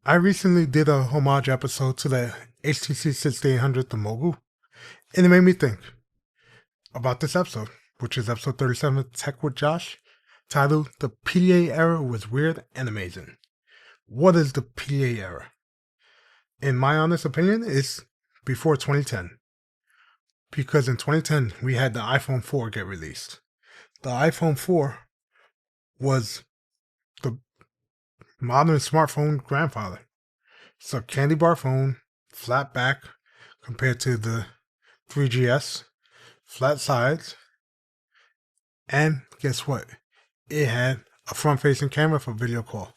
I recently did a homage episode to the HTC 6800, the Mogul, and it made me think about this episode, which is episode 37, Tech with Josh, titled The PDA Era Was Weird and Amazing. What is the PDA era? In my honest opinion, it's before 2010. Because in 2010, we had the iPhone 4 get released. The iPhone 4 was the modern smartphone grandfather. It's a candy bar phone, flat back compared to the 3GS, flat sides, and guess what? It had a front-facing camera for video call,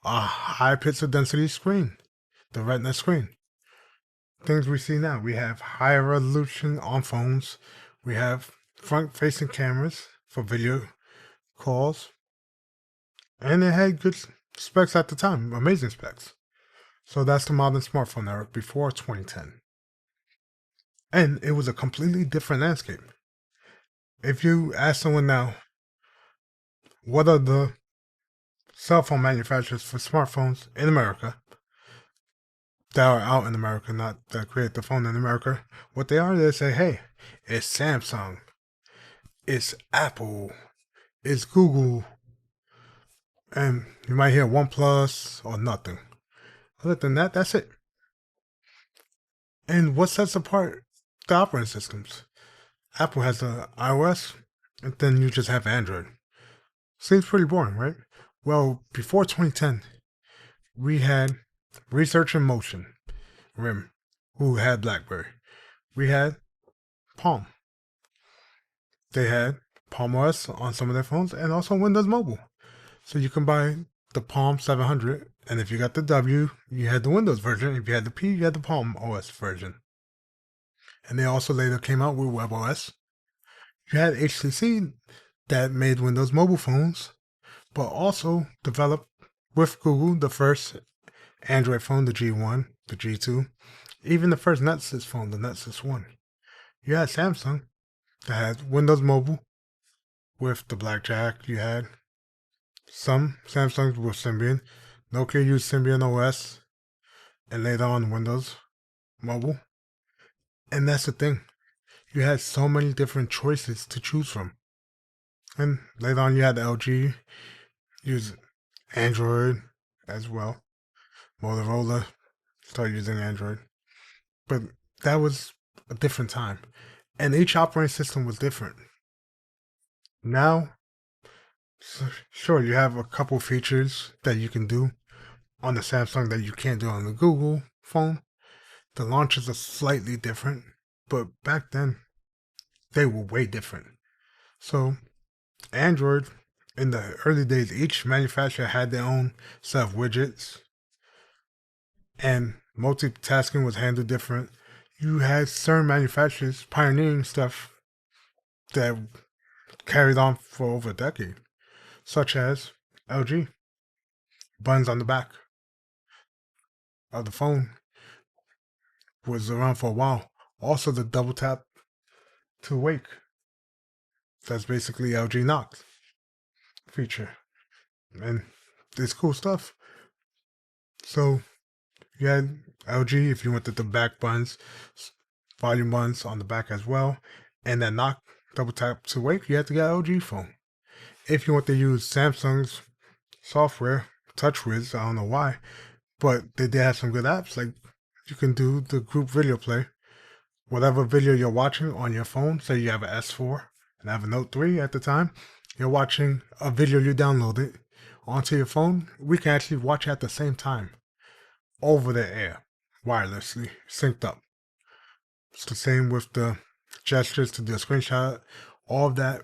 a high pixel density screen, the Retina screen. Things we see now, we have higher resolution on phones, we have front-facing cameras for video calls, and it had good specs at the time, amazing specs. So that's the modern smartphone era before 2010. And it was a completely different landscape. If you ask someone now, what are the cell phone manufacturers for smartphones in America that are out in America, not that create the phone in America, what they are, they say, hey, it's Samsung, it's Apple, it's Google, and you might hear OnePlus or nothing. Other than that, that's it. And what sets apart the operating systems? Apple has the iOS, and then you just have Android. Seems pretty boring, right? Well, before 2010, we had Research in Motion, RIM, who had BlackBerry. We had Palm. They had Palm OS on some of their phones and also Windows Mobile. So you can buy the Palm 700, and if you got the W, you had the Windows version. If you had the P, you had the Palm OS version. And they also later came out with WebOS. You had HTC that made Windows Mobile phones, but also developed with Google the first Android phone, the G1, the G2, even the first Nexus phone, the Nexus 1. You had Samsung that had Windows Mobile with the Blackjack. You had some Samsungs with Symbian. Nokia used Symbian OS and later on Windows Mobile. And that's the thing. You had so many different choices to choose from. And later on you had LG use Android as well. Motorola started using Android. But that was a different time. And each operating system was different. Now, sure, you have a couple features that you can do on the Samsung that you can't do on the Google phone. The launchers are slightly different, but back then, they were way different. So, Android, in the early days, each manufacturer had their own set of widgets, and multitasking was handled different. You had certain manufacturers pioneering stuff that carried on for over a decade, such as LG, buttons on the back of the phone was around for a while. Also, the double tap to wake. That's basically LG Knox feature. And it's cool stuff. So, you had LG if you wanted the back buttons, volume buttons on the back as well. And then knock double tap to wake, you had to get LG phone. If you want to use Samsung's software, TouchWiz, I don't know why, but they did have some good apps. Like you can do the group video play. Whatever video you're watching on your phone, say you have an S4 and have a Note 3 at the time, you're watching a video you downloaded onto your phone, we can actually watch it at the same time over the air, wirelessly, synced up. It's the same with the gestures to do a screenshot. All of that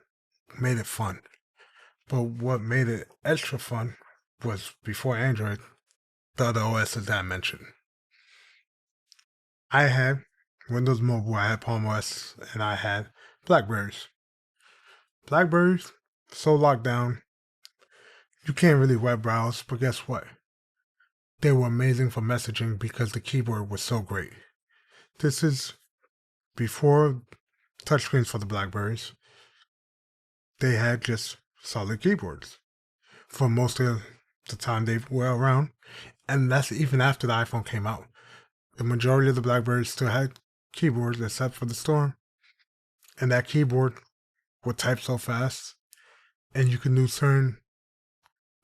made it fun. But what made it extra fun was before Android, the other OSs that I mentioned. I had Windows Mobile, I had Palm OS, and I had Blackberries. Blackberries, so locked down, you can't really web browse, but guess what? They were amazing for messaging because the keyboard was so great. This is before touchscreens for the Blackberries. They had just solid keyboards for most of the time they were around. And that's even after the iPhone came out. The majority of the BlackBerries still had keyboards except for the Storm. And that keyboard would type so fast. And you can do certain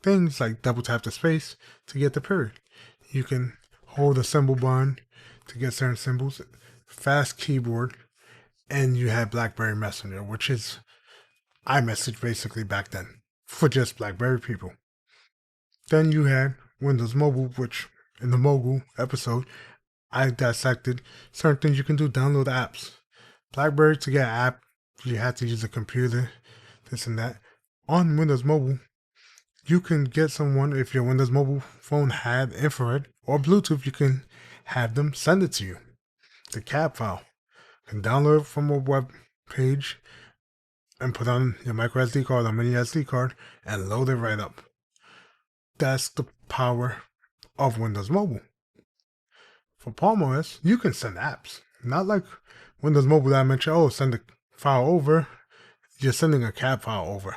things like double tap the space to get the period. You can hold the symbol button to get certain symbols. Fast keyboard. And you had BlackBerry Messenger, which is iMessage basically back then for just BlackBerry people. Then you had Windows Mobile, which in the Mogul episode, I dissected certain things you can do, download apps. BlackBerry, to get an app, you had to use a computer, this and that. On Windows Mobile, you can get someone, if your Windows Mobile phone had infrared or Bluetooth, you can have them send it to you. The CAD file. You can download it from a web page and put on your micro SD card or mini SD card and load it right up. That's the power of Windows Mobile. For Palm OS, you can send apps. Not like Windows Mobile that I mentioned, oh, send a file over. You're sending a CAD file over.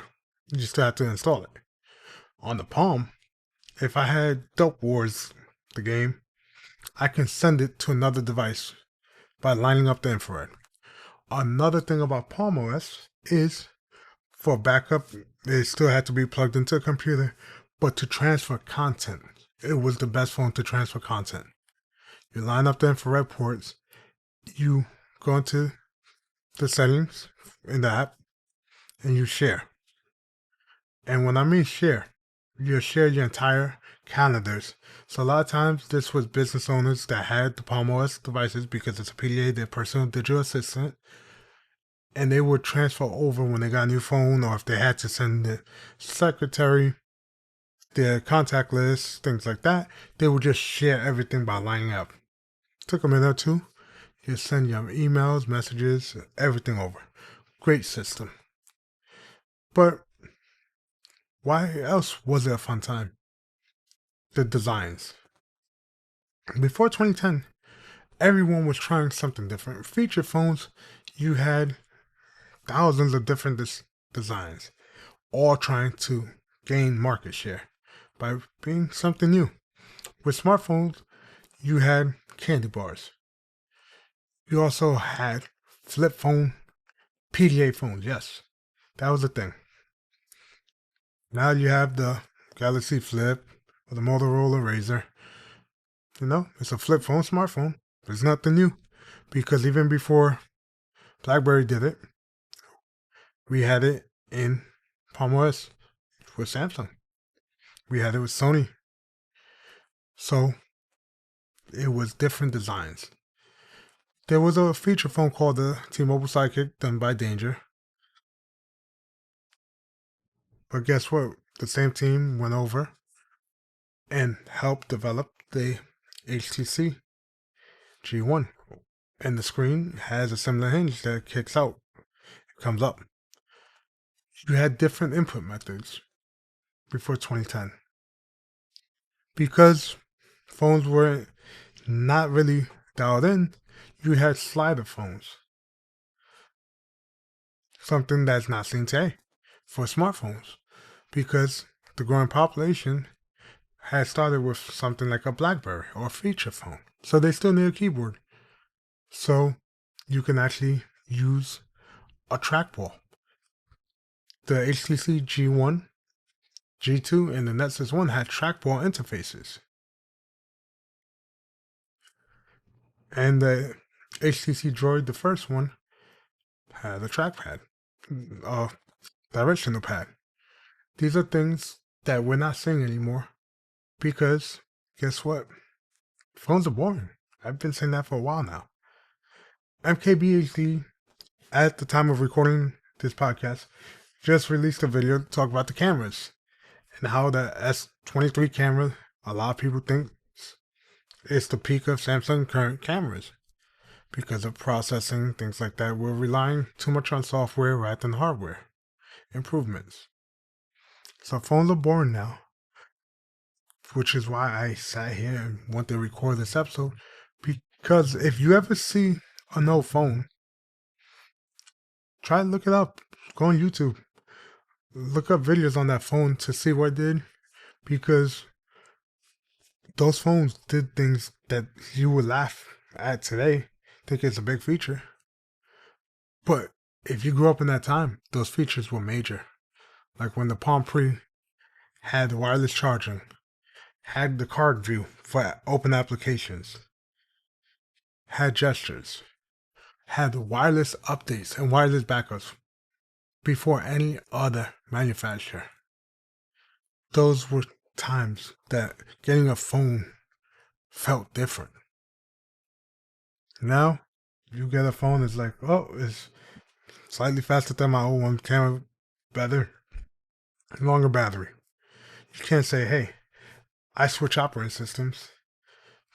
You still have to install it. On the Palm, if I had Dope Wars, the game, I can send it to another device by lining up the infrared. Another thing about Palm OS is for backup, it still had to be plugged into a computer, but to transfer content, it was the best phone to transfer content. You line up the infrared ports, you go into the settings in the app, and you share. And when I mean share, you share your entire calendars. So a lot of times this was business owners that had the Palm OS devices because it's a PDA, their personal digital assistant, and they would transfer over when they got a new phone, or if they had to send the secretary their contact list, things like that, they would just share everything by lining up. Took a minute or two. You send your emails, messages, everything over. Great system. But why else was it a fun time? The designs. Before 2010, everyone was trying something different. Feature phones, you had thousands of different designs, all trying to gain market share by being something new. With smartphones, you had candy bars. You also had flip phone, PDA phones. Yes, that was the thing. Now you have the Galaxy Flip or the Motorola Razr. You know, it's a flip phone, smartphone. It's nothing new because even before BlackBerry did it, we had it in Palm OS with Samsung. We had it with Sony. So it was different designs. There was a feature phone called the T-Mobile Sidekick done by Danger. But guess what? The same team went over and helped develop the HTC G1. And the screen has a similar hinge that kicks out. It comes up. You had different input methods before 2010. Because phones were not really dialed in, you had slider phones. Something that's not seen today for smartphones. Because the growing population had started with something like a BlackBerry or a feature phone. So they still need a keyboard. So you can actually use a trackball. The HTC G1, G2, and the Nexus 1 had trackball interfaces. And the HTC Droid, the first one, had a trackpad, a directional pad. These are things that we're not seeing anymore because guess what? Phones are boring. I've been saying that for a while now. MKBHD, at the time of recording this podcast, just released a video to talk about the cameras and how the S23 camera, a lot of people think it's the peak of Samsung current cameras because of processing, things like that. We're relying too much on software rather than hardware improvements. So phones are boring now, which is why I sat here and wanted to record this episode. Because if you ever see an old phone, try to look it up. Go on YouTube. Look up videos on that phone to see what it did. Because those phones did things that you would laugh at today, think it's a big feature. But if you grew up in that time, those features were major. Like when the Palm Pre had wireless charging, had the card view for open applications, had gestures, had wireless updates and wireless backups before any other manufacturer. Those were times that getting a phone felt different. Now, you get a phone, it's like, oh, it's slightly faster than my old one, camera better, longer battery. You can't say, hey, I switch operating systems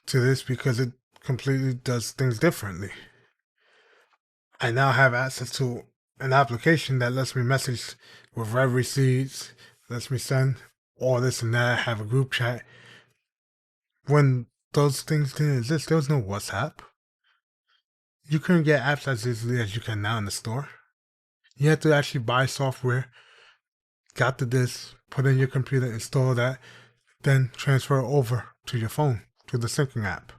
to this because it completely does things differently. I now have access to an application that lets me message with rev receipts, lets me send all this and that, have a group chat. When those things didn't exist, there was no WhatsApp. You couldn't get apps as easily as you can now in the store. You had to actually buy software, got the disk, put in your computer, install that, then transfer it over to your phone, to the syncing app.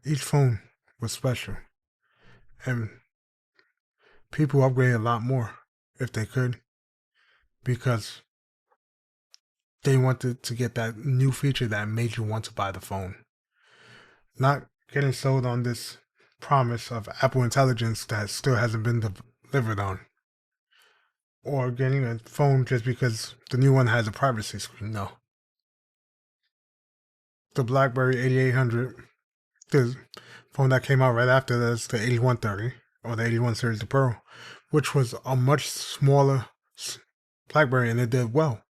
Each phone was special. And people upgrade a lot more if they could because they wanted to get that new feature that made you want to buy the phone. Not getting sold on this promise of Apple Intelligence that still hasn't been delivered on. Or getting a phone just because the new one has a privacy screen. No. The BlackBerry 8800, the phone that came out right after this, the 8130, or the 81 series, the Pearl, which was a much smaller BlackBerry, and it did well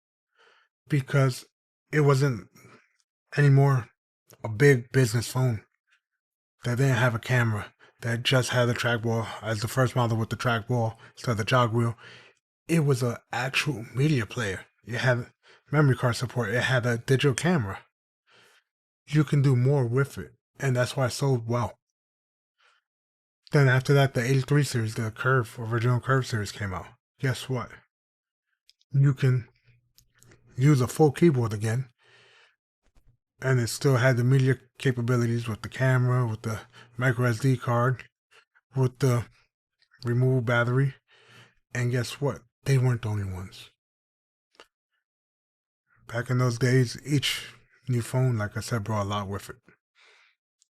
because it wasn't anymore a big business phone that didn't have a camera, that just had a trackball as the first model with the trackball instead of the jog wheel. It was an actual media player. It had memory card support. It had a digital camera. You can do more with it, and that's why it sold well. Then after that, the 83 series, the Curve, original Curve series came out. Guess what? You can use a full keyboard again, and it still had the media capabilities with the camera, with the micro SD card, with the removable battery. And guess what? They weren't the only ones. Back in those days, each new phone, like I said, brought a lot with it.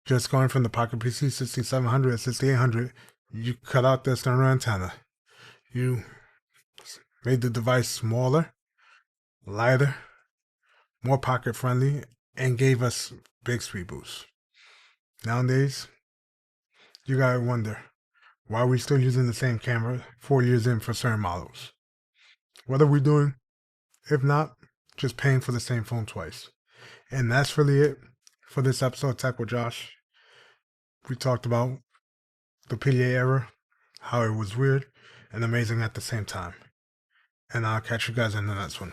Just going from the Pocket PC 6700 and 6800, you cut out the external antenna. You made the device smaller, lighter, more pocket friendly, and gave us big speed boosts. Nowadays, you gotta wonder, why are we still using the same camera 4 years in for certain models? What are we doing? If not, just paying for the same phone twice. And that's really it for this episode of Tech with Josh. We talked about the PDA era, how it was weird and amazing at the same time. And I'll catch you guys in the next one.